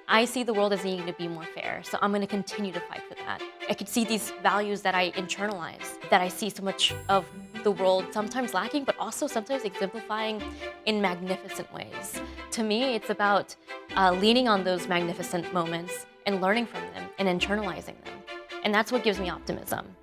I see the world as needing to be more fair, so I'm going to continue to fight for that. I could see these values that I internalize, that I see so much of the world sometimes lacking, but also sometimes exemplifying in magnificent ways. To me, it's about leaning on those magnificent moments and learning from them and internalizing them. And that's what gives me optimism.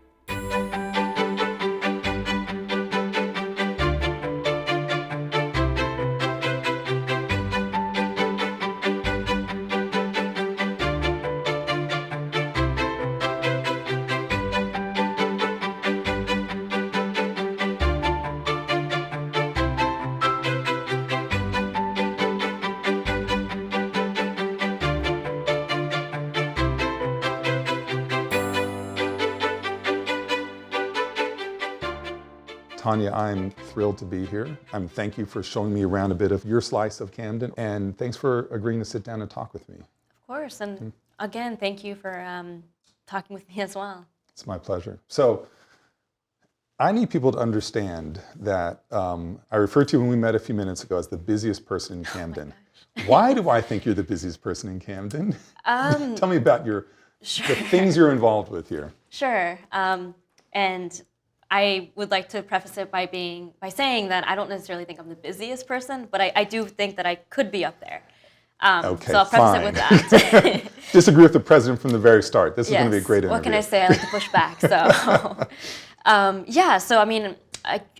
Tania, I'm thrilled to be here. Thank you for showing me around a bit of your slice of Camden, and thanks for agreeing to sit down and talk with me. Of course, and again, thank you for talking with me as well. It's my pleasure. So, I need people to understand that I referred to you when we met a few minutes ago as the busiest person in Camden. Why do I think you're the busiest person in Camden? Tell me about the things you're involved with here. Sure, and I would like to preface it by saying that I don't necessarily think I'm the busiest person, but I do think that I could be up there. Okay, so I'll preface it with that. Disagree with the president from the very start. This is going to be a great interview. What can I say? I like to push back. So, so I mean,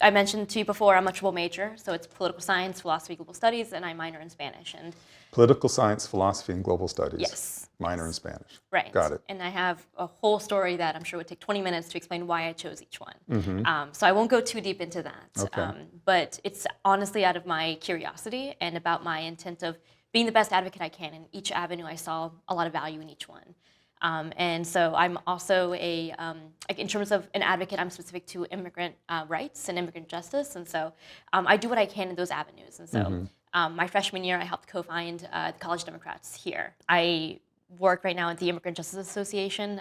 I mentioned to you before, I'm a triple major. So it's political science, philosophy, global studies, and I minor in Spanish. And political science, philosophy, and global studies. Yes. Minor in Spanish. Right. Got it. And I have a whole story that I'm sure would take 20 minutes to explain why I chose each one. So I won't go too deep into that. Okay. But it's honestly out of my curiosity and about my intent of being the best advocate I can in each avenue. I saw a lot of value in each one. And so I'm also in terms of an advocate, I'm specific to immigrant rights and immigrant justice. And so I do what I can in those avenues. And so my freshman year, I helped co-found the College Democrats here. I work right now at the Immigrant Justice Association.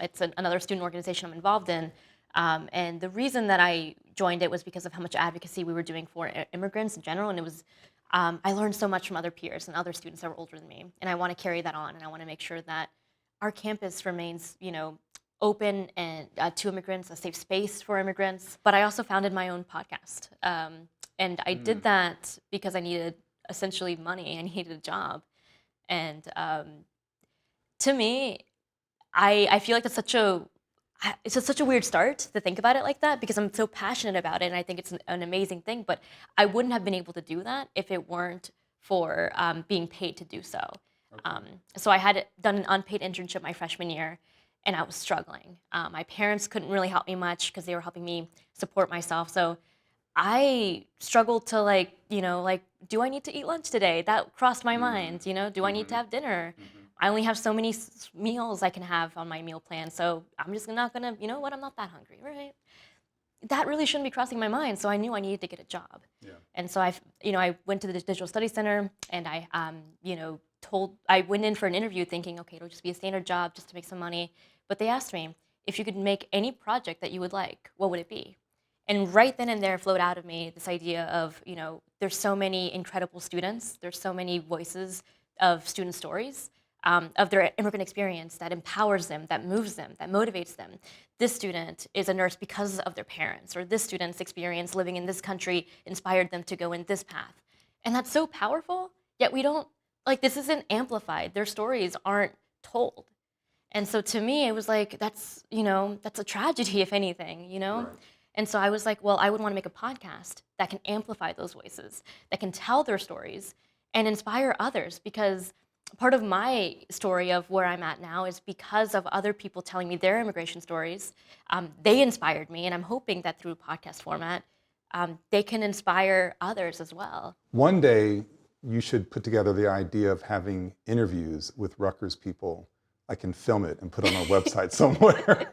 It's another student organization I'm involved in. And the reason that I joined it was because of how much advocacy we were doing for immigrants in general. And it was, I learned so much from other peers and other students that were older than me. And I want to carry that on. And I want to make sure that our campus remains, open and to immigrants, a safe space for immigrants. But I also founded my own podcast. And I did that because I needed essentially money. I needed a job. And to me, I feel like it's just such a weird start to think about it like that because I'm so passionate about it and I think it's an amazing thing. But I wouldn't have been able to do that if it weren't for being paid to do so. Okay. So I had done an unpaid internship my freshman year and I was struggling. My parents couldn't really help me much because they were helping me support myself. So I struggled to do I need to eat lunch today? That crossed my mind, do I need to have dinner? I only have so many meals I can have on my meal plan, so I'm just not gonna, I'm not that hungry, right? That really shouldn't be crossing my mind, so I knew I needed to get a job. Yeah. And so I went to the Digital Studies Center, and I went in for an interview thinking, okay, it'll just be a standard job just to make some money. But they asked me, if you could make any project that you would like, what would it be? And right then and there flowed out of me this idea of, there's so many incredible students, there's so many voices of student stories, of their immigrant experience that empowers them, that moves them, that motivates them. This student is a nurse because of their parents, or this student's experience living in this country inspired them to go in this path. And that's so powerful, yet we don't, this isn't amplified. Their stories aren't told. And so to me, it was like, that's a tragedy, if anything, Right. And so I was like, well, I would want to make a podcast that can amplify those voices, that can tell their stories and inspire others, because part of my story of where I'm at now is because of other people telling me their immigration stories. They inspired me, and I'm hoping that through podcast format, they can inspire others as well. One day, you should put together the idea of having interviews with Rutgers people. I can film it and put it on our website somewhere.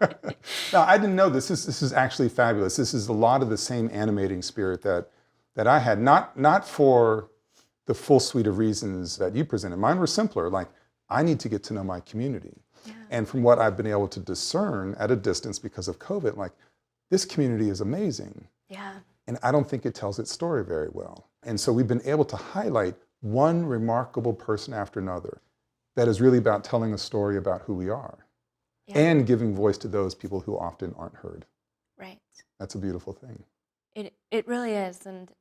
Now, I didn't know this. This is actually fabulous. This is a lot of the same animating spirit that I had, not for the full suite of reasons that you presented. Mine were simpler, I need to get to know my community. Yeah. And from what I've been able to discern at a distance because of COVID, this community is amazing. Yeah. And I don't think it tells its story very well. And so we've been able to highlight one remarkable person after another. that is really about telling a story about who we are and giving voice to those people who often aren't heard. Right. That's a beautiful thing. It really is. And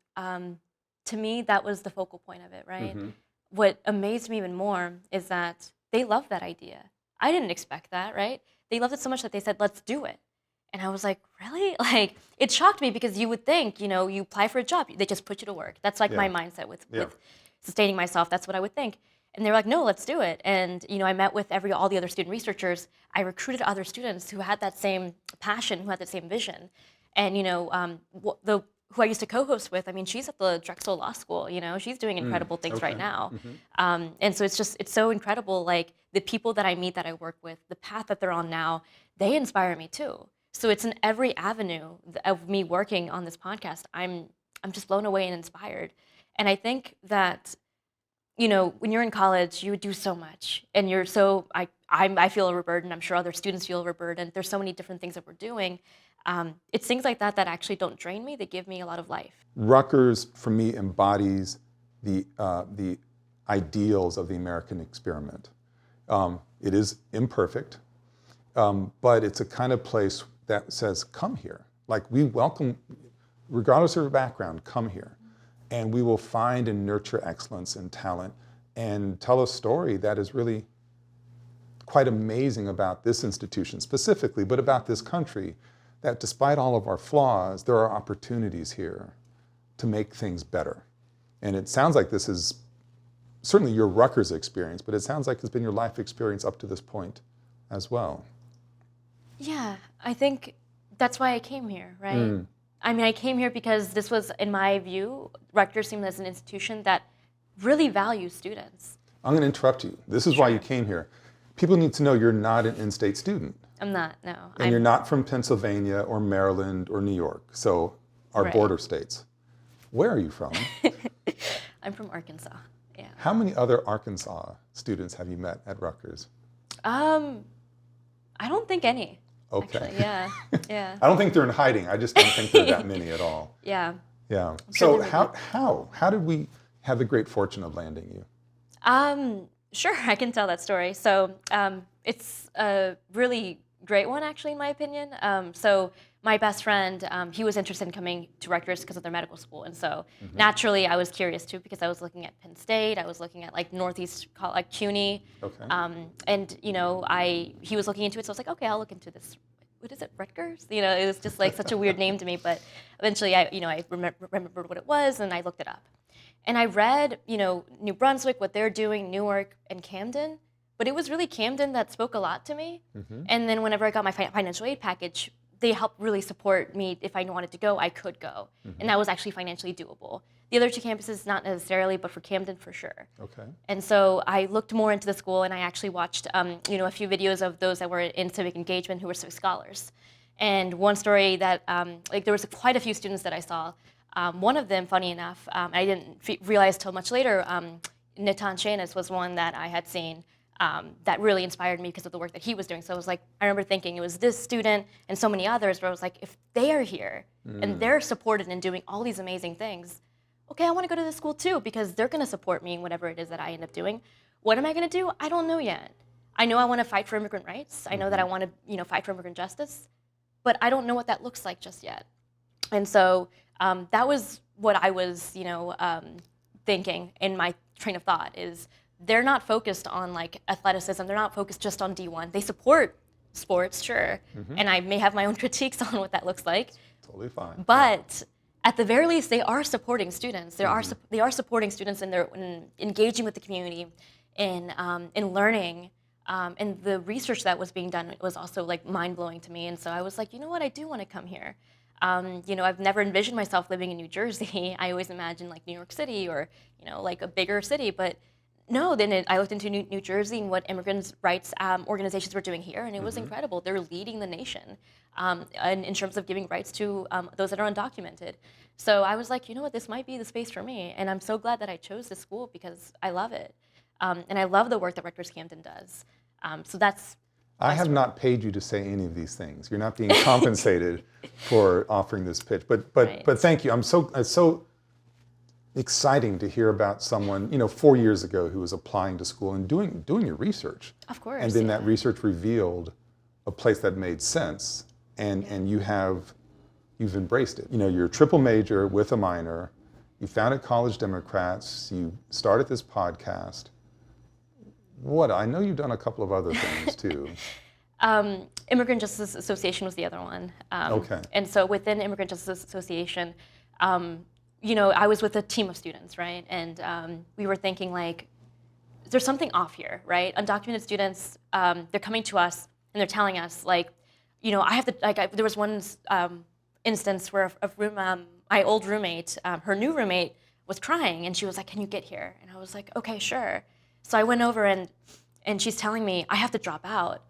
to me, that was the focal point of it, right? Mm-hmm. What amazed me even more is that they loved that idea. I didn't expect that, right? They loved it so much that they said, let's do it. And I was like, really? Like, it shocked me because you would think, you know, you apply for a job, they just put you to work. That's like my mindset with sustaining myself. That's what I would think. And they were like, no, let's do it. And, you know, I met with all the other student researchers. I recruited other students who had that same passion, who had that same vision. And, you know, who I used to co-host with, I mean, she's at the Drexel Law School, you know, she's doing incredible things right now. Mm-hmm. And so it's so incredible, like the people that I meet, that I work with, the path that they're on now, they inspire me too. So it's in every avenue of me working on this podcast, I'm just blown away and inspired. And I think that, you know, when you're in college, you do so much, and you're so, I feel overburdened, I'm sure other students feel overburdened, there's so many different things that we're doing. It's things like that that actually don't drain me, they give me a lot of life. Rutgers, for me, embodies the ideals of the American experiment. It is imperfect, but it's a kind of place that says, come here. Like, we welcome, regardless of your background, come here. And we will find and nurture excellence and talent and tell a story that is really quite amazing about this institution specifically, but about this country, that despite all of our flaws, there are opportunities here to make things better. And it sounds like this is certainly your Rutgers experience, but it sounds like it's been your life experience up to this point as well. Yeah, I think that's why I came here, right? I mean, I came here because this was, in my view, Rutgers seemed as an institution that really values students. I'm going to interrupt you. This is why you came here. People need to know you're not an in-state student. I'm not, no. And you're not from Pennsylvania or Maryland or New York, so our border states. Where are you from? I'm from Arkansas, yeah. How many other Arkansas students have you met at Rutgers? I don't think any. Okay. Actually, yeah. I don't think they're in hiding. I just don't think there are that many at all. Yeah. Yeah. So how did we have the great fortune of landing you? Sure, I can tell that story. So it's a really great one, actually, in my opinion. So my best friend, he was interested in coming to Rutgers because of their medical school. And so naturally, I was curious too, because I was looking at Penn State, I was looking at like Northeast, like CUNY. Okay. And, you know, he was looking into it, so I was like, okay, I'll look into this. What is it, Rutgers? You know, it was just like such a weird name to me, but eventually I remembered what it was, and I looked it up. And I read, you know, New Brunswick, what they're doing, Newark, and Camden, but it was really Camden that spoke a lot to me. And then whenever I got my financial aid package, they helped really support me. If I wanted to go, I could go. And that was actually financially doable. The other two campuses, not necessarily, but for Camden, for sure. Okay. And so I looked more into the school, and I actually watched, you know, a few videos of those that were in civic engagement who were civic scholars. And one story that, like, there was quite a few students that I saw. One of them, funny enough, I didn't realize till much later, Nitan Shanis was one that I had seen that really inspired me because of the work that he was doing. So I was like, I remember thinking it was this student and so many others where I was like, if they are here and they're supported in doing all these amazing things, okay, I want to go to this school too because they're going to support me in whatever it is that I end up doing. What am I going to do? I don't know yet. I know I want to fight for immigrant rights. I know that I want to, you know, fight for immigrant justice, but I don't know what that looks like just yet. And so that was what I was, you know, thinking in my train of thought is they're not focused on like athleticism. They're not focused just on D1. They support sports, sure, and I may have my own critiques on what that looks like. Totally fine. But at the very least, they are supporting students. They are supporting students in engaging with the community, in learning, and the research that was being done was also like mind blowing to me. And so I was like, you know what, I do want to come here. You know, I've never envisioned myself living in New Jersey. I always imagined like New York City or, you know, like a bigger city. But no, then I looked into New Jersey and what immigrants' rights organizations were doing here, and it was incredible. They're leading the nation in terms of giving rights to those that are undocumented. So I was like, you know what, this might be the space for me. And I'm so glad that I chose this school because I love it. And I love the work that Rutgers-Camden does. So that's... I have not paid you to say any of these things. You're not being compensated for offering this pitch, but thank you. I'm so exciting to hear about someone, 4 years ago who was applying to school and doing your research. Of course. And then that research revealed a place that made sense, and you've embraced it. You're a triple major with a minor. You founded College Democrats. You started this podcast. I know you've done a couple of other things too. Immigrant Justice Association was the other one. Okay. And so within Immigrant Justice Association, I was with a team of students, right? And we were thinking like, there's something off here, right? Undocumented students, they're coming to us and they're telling us like, there was one instance where my old roommate, her new roommate was crying and she was like, can you get here? And I was like, okay, sure. So I went over and she's telling me, I have to drop out.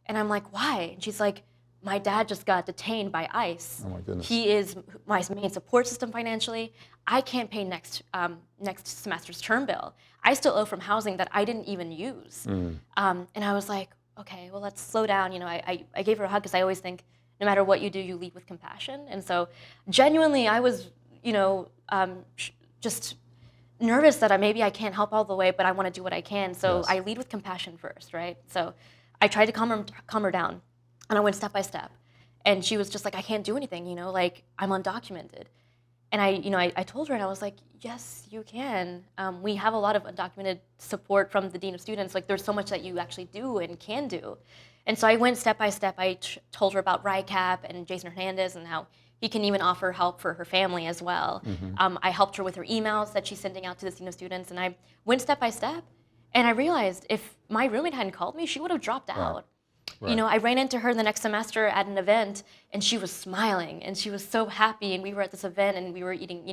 And I'm like, why? And she's like, my dad just got detained by ICE. Oh my goodness. He is my main support system financially. I can't pay next semester's term bill. I still owe from housing that I didn't even use. And I was like, okay, well, let's slow down. I gave her a hug because I always think no matter what you do, you lead with compassion. And so genuinely, I was, just nervous that maybe I can't help all the way, but I want to do what I can. So Yes. I lead with compassion first, right? So I tried to calm her down, and I went step by step. And she was just like, I can't do anything, like I'm undocumented. And I told her, and I was like, yes, you can. We have a lot of undocumented support from the Dean of Students. Like there's so much that you actually do and can do. And so I went step by step. I told her about RICAP and Jason Hernandez and how he can even offer help for her family as well. I helped her with her emails that she's sending out to the Dean of Students. And I went step by step. And I realized if my roommate hadn't called me, she would have dropped out. Right. I ran into her the next semester at an event, and she was smiling, and she was so happy, and we were at this event, and we were eating,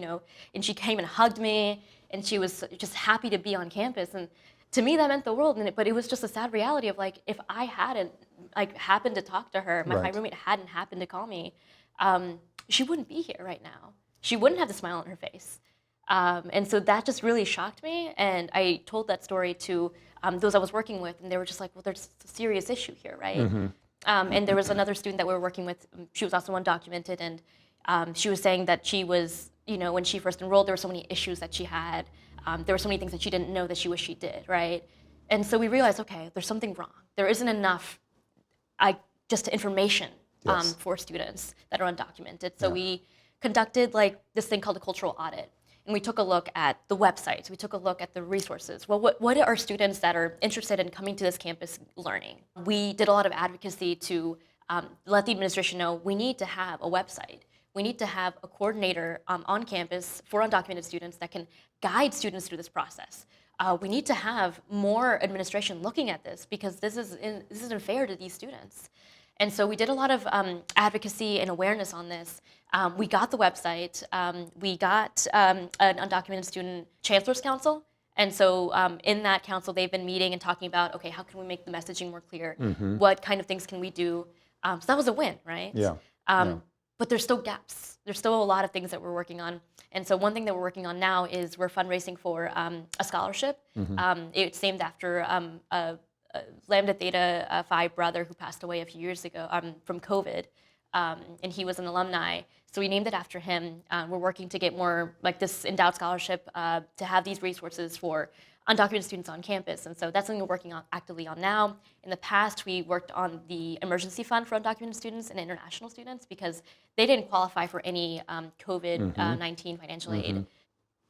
and she came and hugged me, and she was just happy to be on campus, and to me that meant the world, but it was just a sad reality of like, if I hadn't happened to talk to her, my roommate hadn't happened to call me, she wouldn't be here right now. She wouldn't have the smile on her face. And so that just really shocked me, and I told that story to those I was working with, and they were just like, well, there's a serious issue here, right? And there was another student that we were working with, she was also undocumented, and she was saying that she was, when she first enrolled, there were so many issues that she had. There were so many things that she didn't know that she wished she did, right? And so we realized, okay, there's something wrong. There isn't enough just information Yes. for students that are undocumented. So we conducted this thing called a cultural audit. And we took a look at the websites. We took a look at the resources. Well, what are students that are interested in coming to this campus learning? We did a lot of advocacy to let the administration know we need to have a website. We need to have a coordinator on campus for undocumented students that can guide students through this process. We need to have more administration looking at this because this isn't fair to these students. And so we did a lot of advocacy and awareness on this. We got the website. We got an undocumented student chancellor's council. And so in that council, they've been meeting and talking about, okay, how can we make the messaging more clear? What kind of things can we do? So that was a win, right? Yeah. But there's still gaps. There's still a lot of things that we're working on. And so one thing that we're working on now is we're fundraising for a scholarship. It's named after a Lambda Theta Phi brother who passed away a few years ago from COVID, and he was an alumni. So we named it after him. We're working to get more like this endowed scholarship to have these resources for undocumented students on campus. And so that's something we're working on actively on now. In the past, we worked on the emergency fund for undocumented students and international students because they didn't qualify for any COVID-19 financial aid.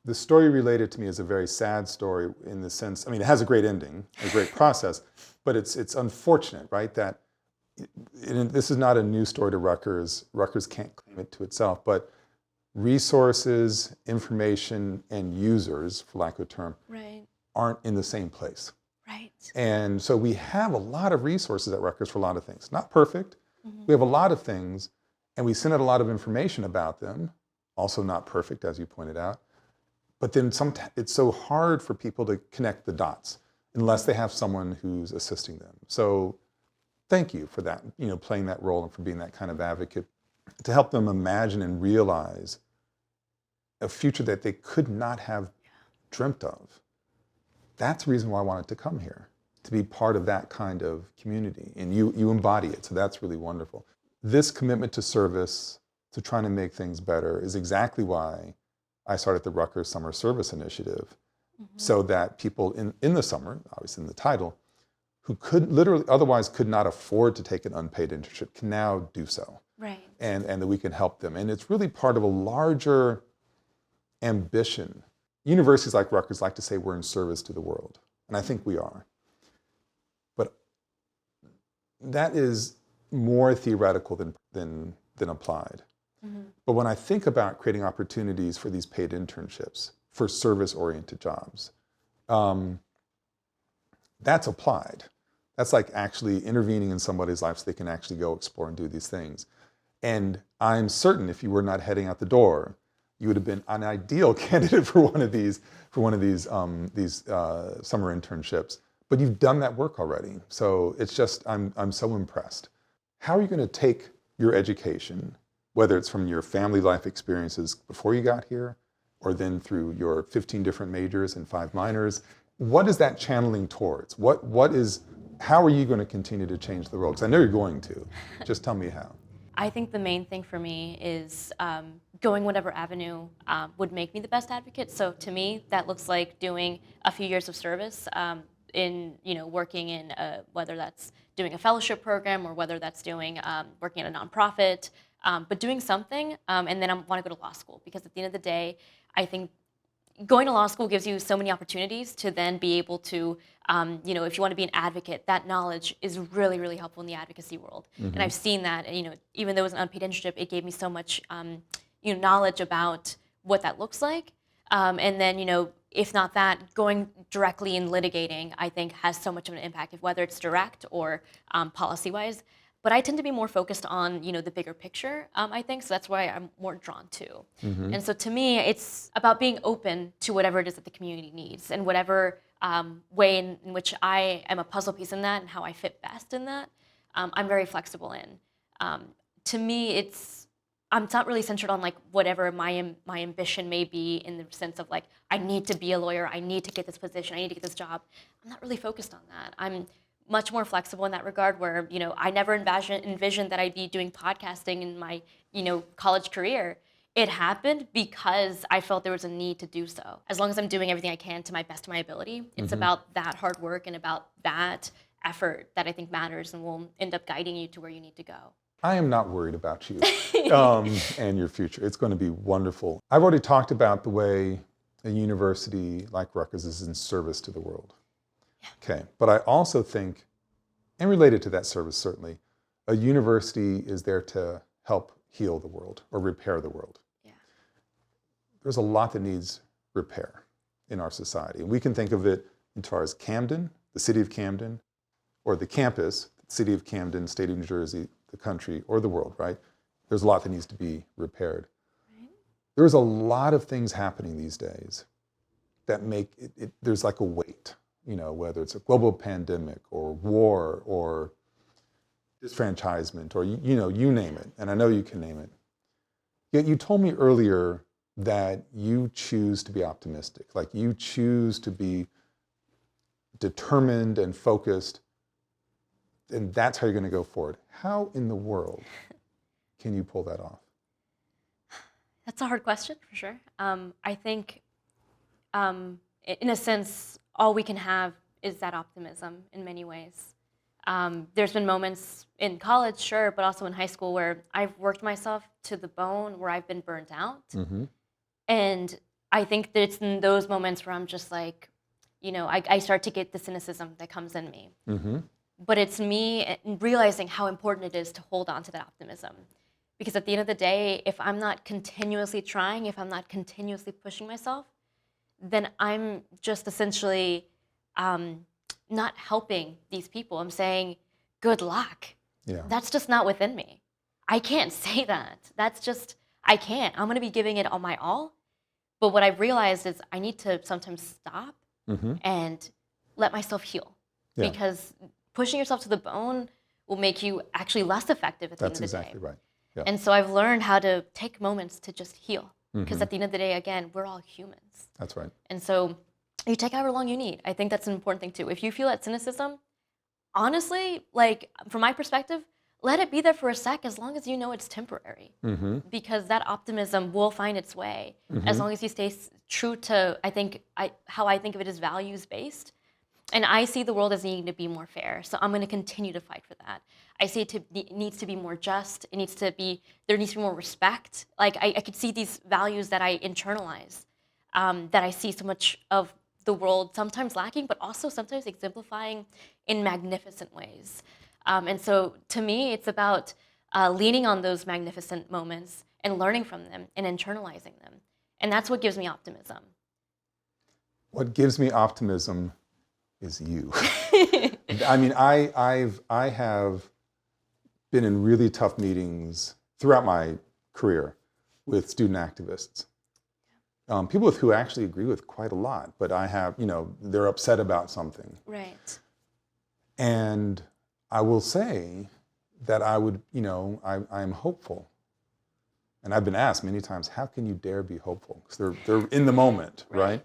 The story related to me is a very sad story in the sense, it has a great ending, a great process, but it's unfortunate, right? That this is not a new story to Rutgers. Rutgers can't claim it to itself, but resources, information, and users, for lack of a term, aren't in the same place. Right. And so we have a lot of resources at Rutgers for a lot of things. Not perfect. We have a lot of things, and we send out a lot of information about them. Also not perfect, as you pointed out. But then it's so hard for people to connect the dots unless they have someone who's assisting them. So thank you for that, playing that role and for being that kind of advocate to help them imagine and realize a future that they could not have dreamt of. That's the reason why I wanted to come here, to be part of that kind of community. And you embody it, so that's really wonderful. This commitment to service, to trying to make things better, is exactly why I started the Rutgers Summer Service Initiative so that people in the summer, obviously in the title, who could literally otherwise could not afford to take an unpaid internship can now do so. Right. And that we can help them. And it's really part of a larger ambition. Universities like Rutgers like to say we're in service to the world. And I think we are. But that is more theoretical than applied. But when I think about creating opportunities for these paid internships, for service-oriented jobs, that's applied. That's like actually intervening in somebody's life so they can actually go explore and do these things. And I'm certain if you were not heading out the door, you would have been an ideal candidate for one of these summer internships. But you've done that work already. So it's just, I'm so impressed. How are you going to take your education, whether it's from your family life experiences before you got here, or then through your 15 different majors and 5 minors, what is that channeling towards? How are you going to continue to change the world? Because I know you're going to. Just tell me how. I think the main thing for me is going whatever avenue would make me the best advocate. So to me, that looks like doing a few years of service in working in whether that's doing a fellowship program or whether that's doing working at a nonprofit, but doing something, and then I want to go to law school because at the end of the day, I think going to law school gives you so many opportunities to then be able to, if you want to be an advocate, that knowledge is really, really helpful in the advocacy world. And I've seen that, even though it was an unpaid internship, it gave me so much, knowledge about what that looks like. And then, if not that, going directly in litigating, I think has so much of an impact, whether it's direct or policy-wise. But I tend to be more focused on, the bigger picture, I think, so that's why I'm more drawn to. And so to me, it's about being open to whatever it is that the community needs and whatever way in which I am a puzzle piece in that and how I fit best in that, I'm very flexible in. To me, it's not really centered on like whatever my ambition may be in the sense of like, I need to be a lawyer, I need to get this position, I need to get this job. I'm not really focused on that. I'm much more flexible in that regard where, I never envisioned that I'd be doing podcasting in my, college career. It happened because I felt there was a need to do so. As long as I'm doing everything I can to my best of my ability, it's about that hard work and about that effort that I think matters and will end up guiding you to where you need to go. I am not worried about you and your future. It's going to be wonderful. I've already talked about the way a university like Rutgers is in service to the world. Yeah. Okay, but I also think, and related to that service certainly, a university is there to help heal the world or repair the world. Yeah. There's a lot that needs repair in our society. And we can think of it as far as Camden, the city of Camden, or the campus, the city of Camden, state of New Jersey, the country, or the world, right? There's a lot that needs to be repaired. Right. There's a lot of things happening these days that make it there's like a weight, whether it's a global pandemic or war or disfranchisement or, you name it. And I know you can name it. Yet you told me earlier that you choose to be optimistic, like you choose to be determined and focused, and that's how you're going to go forward. How in the world can you pull that off? That's a hard question, for sure. I think, in a sense, all we can have is that optimism in many ways. There's been moments in college, sure, but also in high school where I've worked myself to the bone, where I've been burnt out. And I think that it's in those moments where I'm just like, I start to get the cynicism that comes in me. But it's me realizing how important it is to hold on to that optimism. Because at the end of the day, if I'm not continuously trying, if I'm not continuously pushing myself, then I'm just essentially not helping these people. I'm saying, good luck. Yeah. That's just not within me. I can't say that. I can't. I'm going to be giving it all my all. But what I've realized is I need to sometimes stop and let myself heal. Yeah. Because pushing yourself to the bone will make you actually less effective at the end of the day. That's exactly right. Yeah. And so I've learned how to take moments to just heal. Because at the end of the day, again, we're all humans. That's right. And so you take however long you need. I think that's an important thing too. If you feel that cynicism, honestly, like from my perspective, let it be there for a sec as long as you know it's temporary. Mm-hmm. Because that optimism will find its way as long as you stay true to, how I think of it as values-based. And I see the world as needing to be more fair, so I'm going to continue to fight for that. I see it needs to be more just. There needs to be more respect. Like I could see these values that I internalize, that I see so much of the world sometimes lacking, but also sometimes exemplifying in magnificent ways. And so to me, it's about leaning on those magnificent moments and learning from them and internalizing them. And that's what gives me optimism. What gives me optimism is you. I mean, I have been in really tough meetings throughout my career with student activists. People with who I actually agree with quite a lot, but I have, they're upset about something. Right. And I will say that I am hopeful. And I've been asked many times, how can you dare be hopeful? Because they're in the moment, right?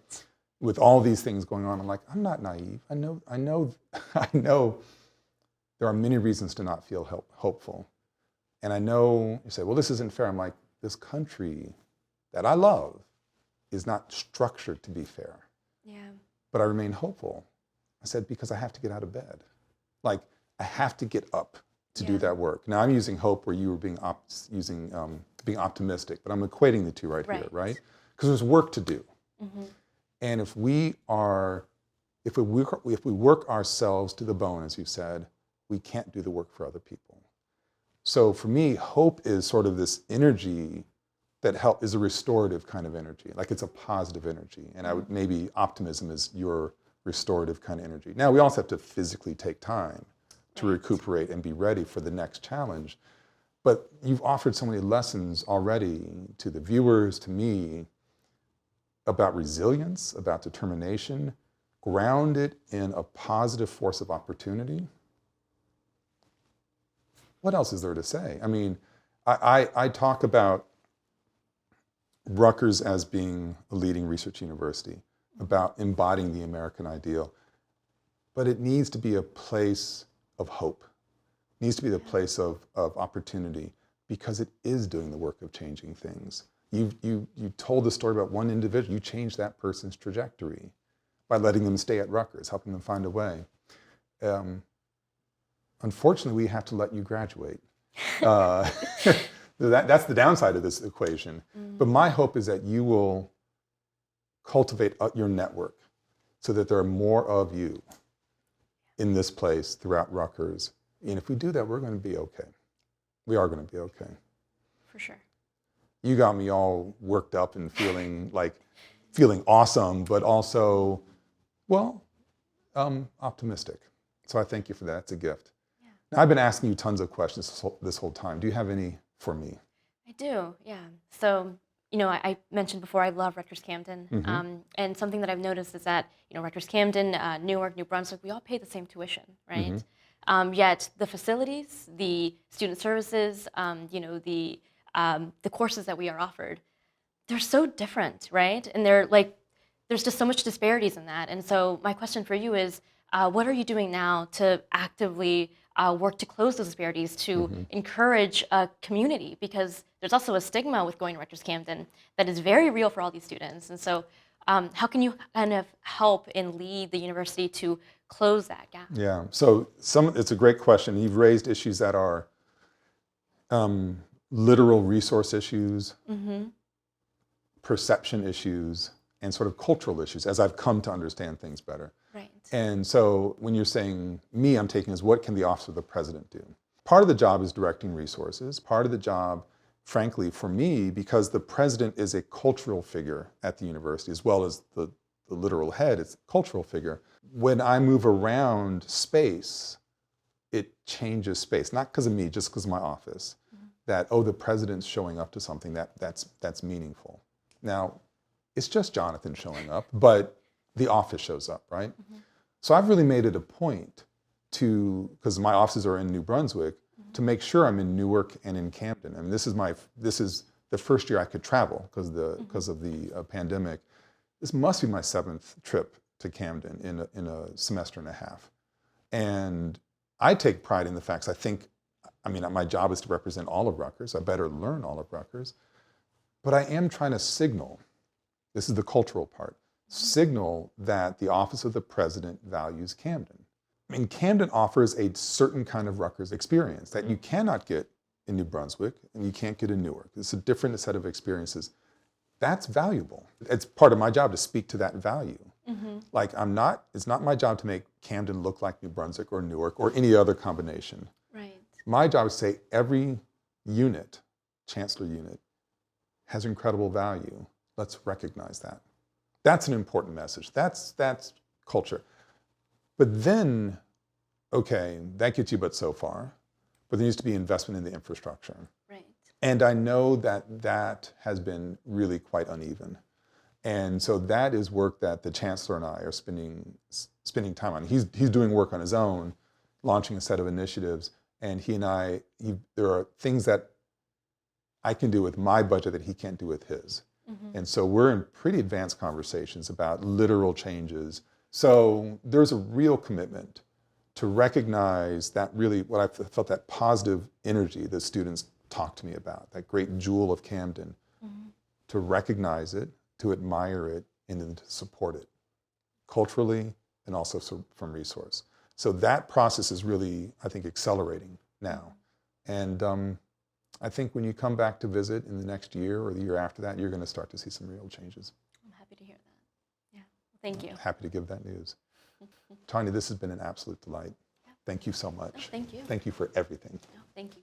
With all these things going on. I'm like, I'm not naive. I know there are many reasons to not feel hopeful. And I know, you say, well, this isn't fair. I'm like, this country that I love is not structured to be fair. Yeah. But I remain hopeful. I said, because I have to get out of bed. Like, I have to get up to do that work. Now, I'm using hope where you were being being optimistic, but I'm equating the two right here, right? Because there's work to do. Mm-hmm. And if we work ourselves to the bone, as you said, we can't do the work for other people. So for me, hope is sort of this energy that is a restorative kind of energy. Like, it's a positive energy. And maybe optimism is your restorative kind of energy. Now, we also have to physically take time to recuperate and be ready for the next challenge. But you've offered so many lessons already to the viewers, to me, about resilience, about determination, grounded in a positive force of opportunity. What else is there to say? I mean, I talk about Rutgers as being a leading research university, about embodying the American ideal. But it needs to be a place of hope. It needs to be the place of opportunity, because it is doing the work of changing things. You told the story about one individual. You changed that person's trajectory by letting them stay at Rutgers, helping them find a way. Unfortunately, we have to let you graduate. That's the downside of this equation. But my hope is that you will cultivate your network so that there are more of you in this place throughout Rutgers. And if we do that, we're going to be okay. We are going to be okay. For sure. You got me all worked up and feeling awesome, but also, optimistic. So I thank you for that. It's a gift. Yeah. Now, I've been asking you tons of questions this whole time. Do you have any for me? I do, yeah. So, I mentioned before, I love Rutgers-Camden. And something that I've noticed is that, Rutgers-Camden, Newark, New Brunswick, we all pay the same tuition, right? Yet the facilities, the student services, the courses that we are offered, they're so different, right? And there's just so much disparities in that. And so my question for you is, what are you doing now to actively work to close those disparities, to encourage a community? Because there's also a stigma with going to Rutgers-Camden that is very real for all these students. And so how can you kind of help and lead the university to close that gap? Yeah, so it's a great question. You've raised issues that are literal resource issues, perception issues, and sort of cultural issues, as I've come to understand things better. Right. And so when you're saying me, I'm taking as what can the Office of the President do? Part of the job is directing resources. Part of the job, frankly, for me, because the president is a cultural figure at the university, as well as the literal head, it's a cultural figure. When I move around space, it changes space, not because of me, just because of my office. That, the president's showing up to something that's meaningful. Now, it's just Jonathan showing up, but the office shows up, right? So I've really made it a point to, because my offices are in New Brunswick, to make sure I'm in Newark and in Camden. I mean, this is the first year I could travel because of the pandemic. This must be my 7th trip to Camden in a semester and a half. And I take pride in the facts. I think I mean, my job is to represent all of Rutgers. I better learn all of Rutgers. But I am trying to signal, this is the cultural part, signal that the office of the president values Camden. I mean, Camden offers a certain kind of Rutgers experience that you cannot get in New Brunswick and you can't get in Newark. It's a different set of experiences. That's valuable. It's part of my job to speak to that value. Like it's not my job to make Camden look like New Brunswick or Newark or any other combination. Right. My job is to say every unit, chancellor unit, has incredible value. Let's recognize that. That's an important message. That's culture. But then, okay, that gets you but so far. But there needs to be investment in the infrastructure. Right. And I know that has been really quite uneven. And so that is work that the chancellor and I are spending time on. He's doing work on his own, launching a set of initiatives. And he and I, there are things that I can do with my budget that he can't do with his. And so we're in pretty advanced conversations about literal changes. So there's a real commitment to recognize that really, what I felt, that positive energy that students talk to me about, that great jewel of Camden, to recognize it, to admire it, and then to support it culturally and also from resource. So that process is really, I think, accelerating now. And I think when you come back to visit in the next year or the year after that, you're going to start to see some real changes. I'm happy to hear that. Yeah, thank you. Happy to give that news. Tania, this has been an absolute delight. Yeah. Thank you so much. Oh, thank you. Thank you for everything. No, thank you.